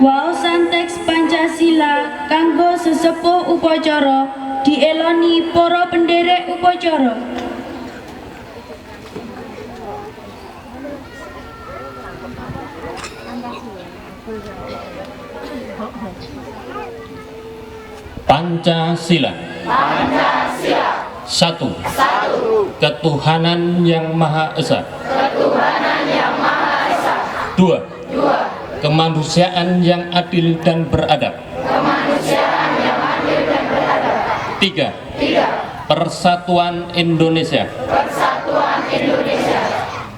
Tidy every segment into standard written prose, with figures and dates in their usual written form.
Waosan teks Pancasila kanggo sesepuh upacara dieloni para penderek upacara. Pancasila. Pancasila. Satu. Ketuhanan yang Maha Esa. Ketuhanan yang Maha Esa. Dua. 2. Kemanusiaan yang adil dan beradab. Kemanusiaan yang adil dan beradab. 3. Persatuan Indonesia. Persatuan Indonesia.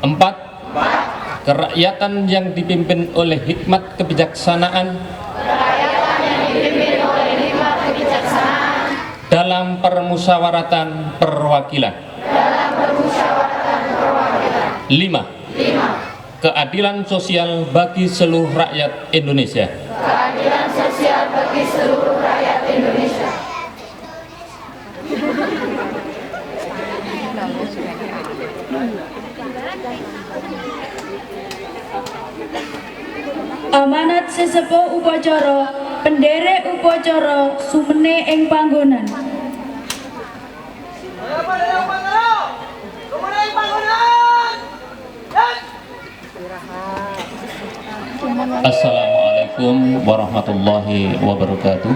4. Kerakyatan yang dipimpin oleh hikmat kebijaksanaan. Kerakyatan yang dipimpin oleh hikmat kebijaksanaan. Dalam permusyawaratan perwakilan. Dalam permusyawaratan perwakilan. 5. Keadilan sosial bagi seluruh rakyat Indonesia. Keadilan sosial bagi seluruh rakyat Indonesia. Amanat sesepuh upacara, penderek upacara sumene ing panggonan. Assalamualaikum warahmatullahi wabarakatuh.